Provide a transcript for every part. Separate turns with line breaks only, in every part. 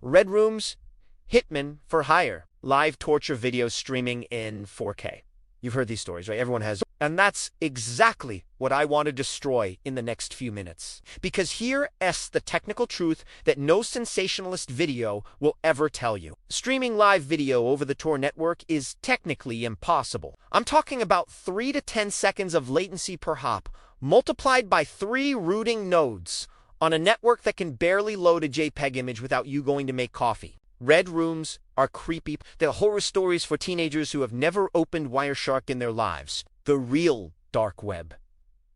Red rooms, hitmen for hire, live torture videos streaming in 4K. You've heard these stories, right? Everyone has. And that's exactly what I want to destroy in the next few minutes. Because here's the technical truth that no sensationalist video will ever tell you. Streaming live video over the Tor network is technically impossible. I'm talking about 3 to 10 seconds of latency per hop, multiplied by 3 routing nodes, on a network that can barely load a JPEG image without you going to make coffee. Red rooms are creepy. They're horror stories for teenagers who have never opened Wireshark in their lives. The real dark web.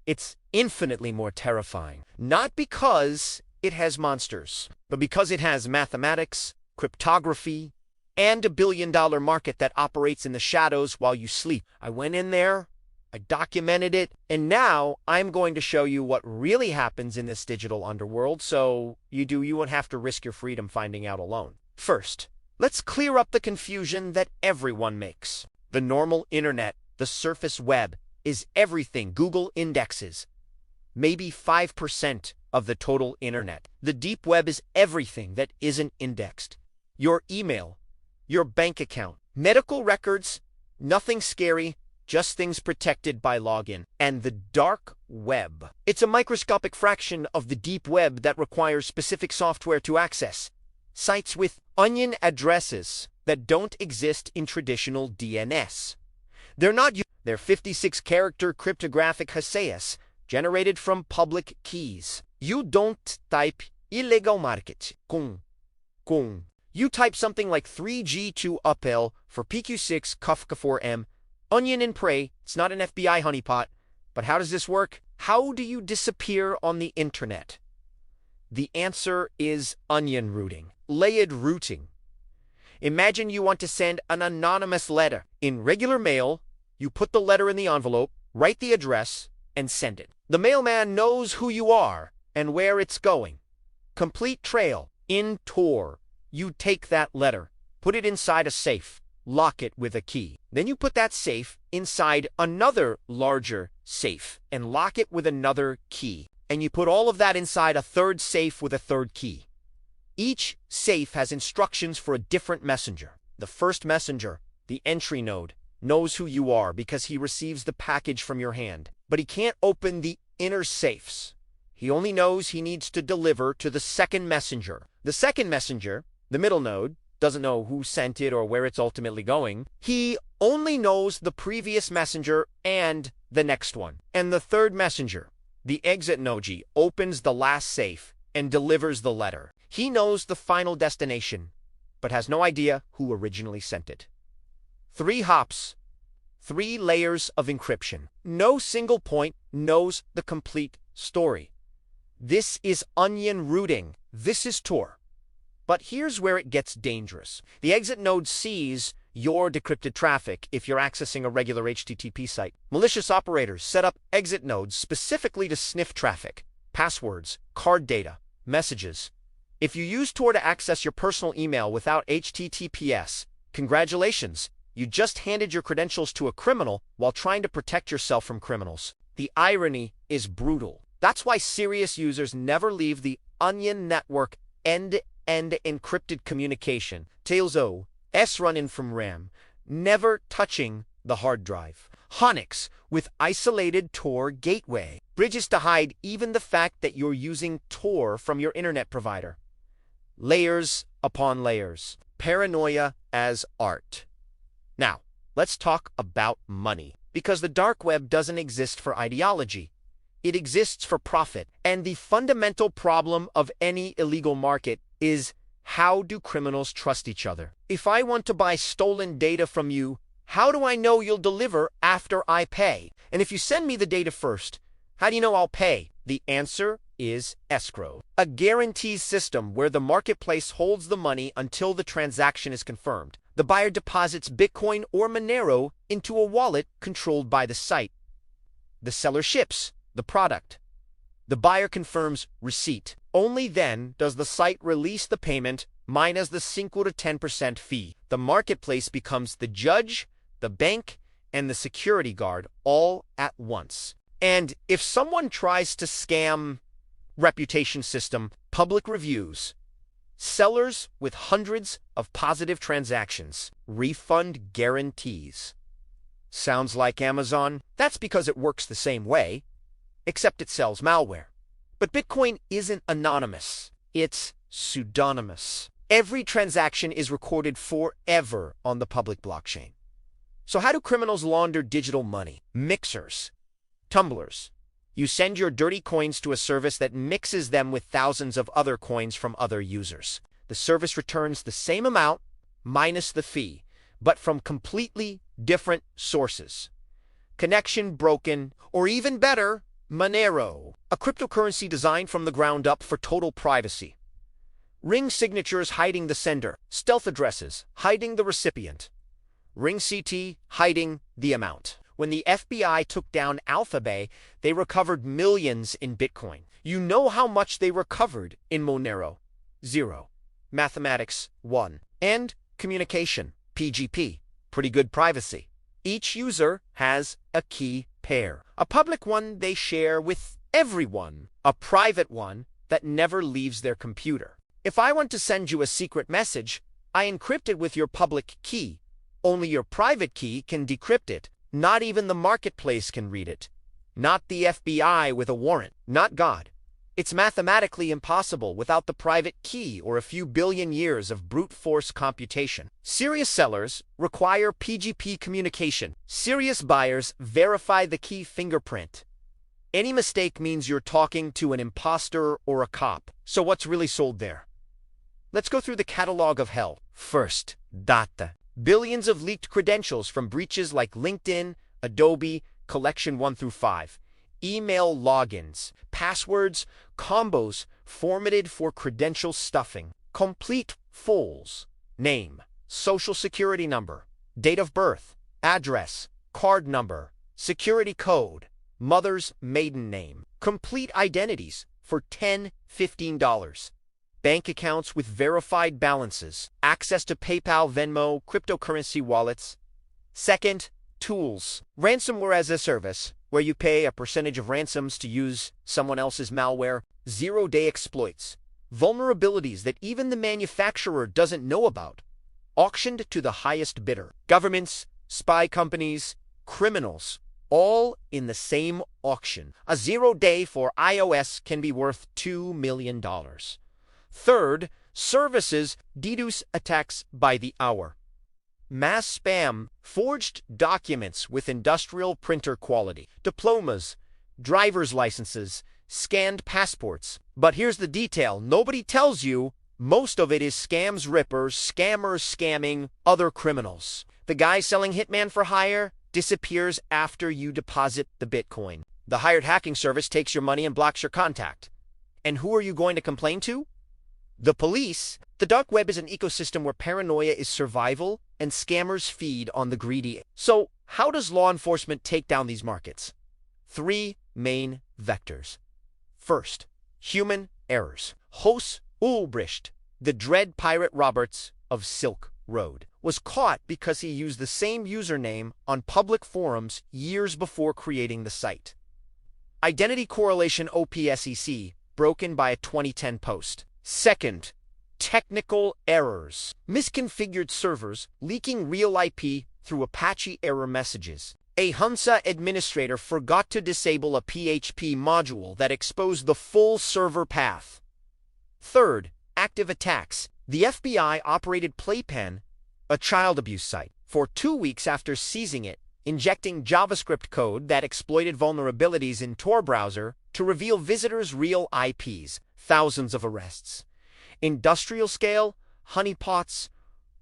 It's infinitely more terrifying. Not because it has monsters, but because it has mathematics, cryptography, and a billion-dollar market that operates in the shadows while you sleep. I went in there, I documented it, and now I'm going to show you what really happens in this digital underworld, so you won't have to risk your freedom finding out alone. First, let's clear up the confusion that everyone makes. The normal internet, the surface web, is everything Google indexes. Maybe 5% of the total internet. The deep web is everything that isn't indexed. Your email, your bank account, medical records, nothing scary, just things protected by login. And the dark web. It's a microscopic fraction of the deep web that requires specific software to access. Sites with onion addresses that don't exist in traditional DNS. They're 56-character cryptographic hashes generated from public keys. You don't type illegal market. Kung. You type something like 3G2 upl for PQ6 Kafka 4M, onion and prey. It's not an FBI honeypot. But how does this work? How do you disappear on the internet? The answer is onion routing. Layered routing. Imagine you want to send an anonymous letter. In regular mail, you put the letter in the envelope, write the address, and send it. The mailman knows who you are and where it's going. Complete trail. In Tor, you take that letter, put it inside a safe, lock it with a key. Then you put that safe inside another larger safe and lock it with another key. And you put all of that inside a third safe with a third key. Each safe has instructions for a different messenger. The first messenger, the entry node, knows who you are because he receives the package from your hand. But he can't open the inner safes. He only knows he needs to deliver to the second messenger. The second messenger, the middle node, doesn't know who sent it or where it's ultimately going. He only knows the previous messenger and the next one. And the third messenger, the exit node, opens the last safe and delivers the letter. He knows the final destination, but has no idea who originally sent it. 3 hops, 3 layers of encryption. No single point knows the complete story. This is onion routing. This is Tor. But here's where it gets dangerous. The exit node sees your decrypted traffic if you're accessing a regular HTTP site. Malicious operators set up exit nodes specifically to sniff traffic, passwords, card data, messages. If you use Tor to access your personal email without HTTPS, congratulations, you just handed your credentials to a criminal while trying to protect yourself from criminals. The irony is brutal. That's why serious users never leave the onion network end-to-end encrypted communication, Tails-O, S-run-in from RAM, never touching the hard drive. Honix with isolated Tor gateway. Bridges to hide even the fact that you're using Tor from your internet provider. Layers upon layers. Paranoia as art. Now, let's talk about money. Because the dark web doesn't exist for ideology. It exists for profit. And the fundamental problem of any illegal market is, how do criminals trust each other? If I want to buy stolen data from you, how do I know you'll deliver after I pay? And if you send me the data first, how do you know I'll pay? The answer is escrow. A guarantees system where the marketplace holds the money until the transaction is confirmed. The buyer deposits Bitcoin or Monero into a wallet controlled by the site. The seller ships the product. The buyer confirms receipt. Only then does the site release the payment minus the 5 to 10% fee. The marketplace becomes the judge, the bank, and the security guard all at once. And if someone tries to scam reputation system, public reviews, Sellers with hundreds of positive transactions. Refund guarantees. Sounds like Amazon? That's because it works the same way, except it sells malware. But Bitcoin isn't anonymous. It's pseudonymous. Every transaction is recorded forever on the public blockchain. So how do criminals launder digital money? Mixers. Tumblers. You send your dirty coins to a service that mixes them with thousands of other coins from other users. The service returns the same amount, minus the fee, but from completely different sources. Connection broken, or even better, Monero, a cryptocurrency designed from the ground up for total privacy. Ring signatures hiding the sender, stealth addresses hiding the recipient. Ring CT hiding the amount. When the FBI took down Alphabet, they recovered millions in Bitcoin. You know how much they recovered in Monero? 0. Mathematics, 1. And communication, PGP, pretty good privacy. Each user has a key pair. A public one they share with everyone. A private one that never leaves their computer. If I want to send you a secret message, I encrypt it with your public key. Only your private key can decrypt it. Not even the marketplace can read it. Not the FBI with a warrant. Not God. It's mathematically impossible without the private key or a few billion years of brute force computation. Serious sellers require PGP communication. Serious buyers verify the key fingerprint. Any mistake means you're talking to an imposter or a cop. So what's really sold there? Let's go through the catalog of hell. First, data. Billions of leaked credentials from breaches like LinkedIn, Adobe, Collection 1 through 5. Email logins, passwords, combos formatted for credential stuffing. Complete fulls. Name, social security number, date of birth, address, card number, security code, mother's maiden name. Complete identities for $10, $15. Bank accounts with verified balances, access to PayPal, Venmo, cryptocurrency wallets. Second, tools. Ransomware as a service, where you pay a percentage of ransoms to use someone else's malware. Zero-day exploits. Vulnerabilities that even the manufacturer doesn't know about. Auctioned to the highest bidder. Governments, spy companies, criminals, all in the same auction. A 0-day for iOS can be worth $2 million. Third, services DDoS attacks by the hour. Mass spam, forged documents with industrial printer quality, diplomas, driver's licenses, scanned passports. But here's the detail nobody tells you. Most of it is scams, rippers, scammers scamming other criminals. The guy selling Hitman for hire disappears after you deposit the Bitcoin. The hired hacking service takes your money and blocks your contact. And who are you going to complain to? The police. The dark web is an ecosystem where paranoia is survival and scammers feed on the greedy. So, how does law enforcement take down these markets? 3 main vectors. First, human errors. Jos Ulbricht, the dread pirate Roberts of Silk Road, was caught because he used the same username on public forums years before creating the site. Identity correlation OPSEC, broken by a 2010 post. Second, technical errors. Misconfigured servers leaking real IP through Apache error messages. A Hunsa administrator forgot to disable a PHP module that exposed the full server path. Third, active attacks. The FBI operated Playpen, a child abuse site, for 2 weeks after seizing it, injecting JavaScript code that exploited vulnerabilities in Tor browser to reveal visitors' real IPs. Thousands of arrests. Industrial scale, honeypots,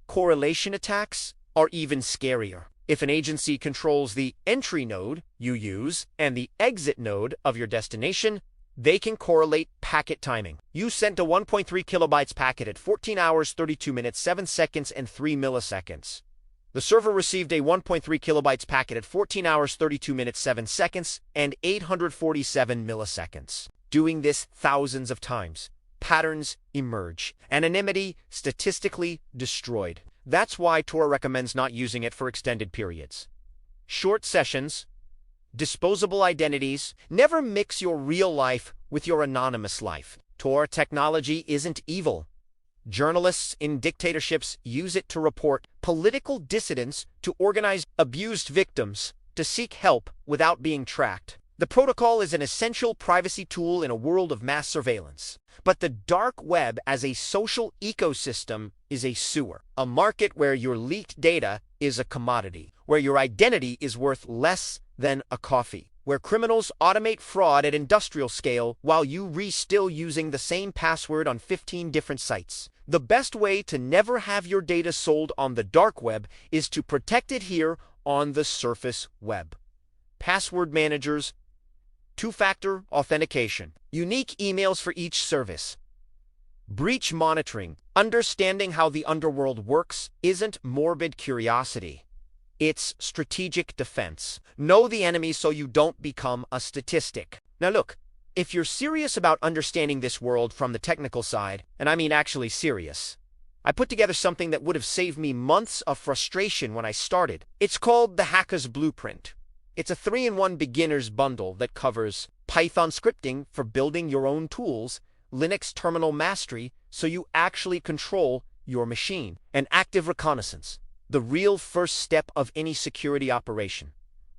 correlation attacks are even scarier. If an agency controls the entry node you use and the exit node of your destination, they can correlate packet timing. You sent a 1.3 kilobytes packet at 14 hours, 32 minutes, 7 seconds, and 3 milliseconds. The server received a 1.3 kilobytes packet at 14 hours, 32 minutes, 7 seconds, and 847 milliseconds. Doing this thousands of times. Patterns emerge. Anonymity statistically destroyed. That's why Tor recommends not using it for extended periods. Short sessions, disposable identities. Never mix your real life with your anonymous life. Tor technology isn't evil. Journalists in dictatorships use it to report political dissidents, to organize abused victims, to seek help without being tracked. The protocol is an essential privacy tool in a world of mass surveillance. But the dark web as a social ecosystem is a sewer, a market where your leaked data is a commodity, where your identity is worth less than a coffee, where criminals automate fraud at industrial scale while you still using the same password on 15 different sites. The best way to never have your data sold on the dark web is to protect it here on the surface web. Password managers, two-factor authentication, unique emails for each service. Breach monitoring. Understanding how the underworld works isn't morbid curiosity. It's strategic defense. Know the enemy so you don't become a statistic. Now look, if you're serious about understanding this world from the technical side, and I mean actually serious, I put together something that would have saved me months of frustration when I started. It's called the Hacker's Blueprint. It's a 3-in-1 beginner's bundle that covers Python scripting for building your own tools, Linux terminal mastery so you actually control your machine, and active reconnaissance, the real first step of any security operation.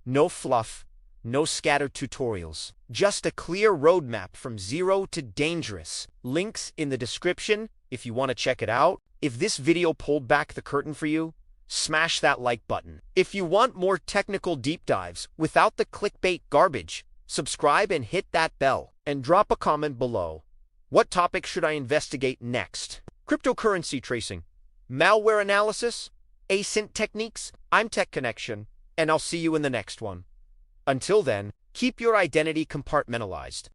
No fluff, no scattered tutorials, just a clear roadmap from zero to dangerous. Links in the description if you want to check it out. If this video pulled back the curtain for you, smash that like button. If you want more technical deep dives without the clickbait garbage, subscribe and hit that bell. And drop a comment below. What topic should I investigate next? Cryptocurrency tracing, malware analysis, async techniques. I'm Tech Connection, and I'll see you in the next one. Until then, keep your identity compartmentalized.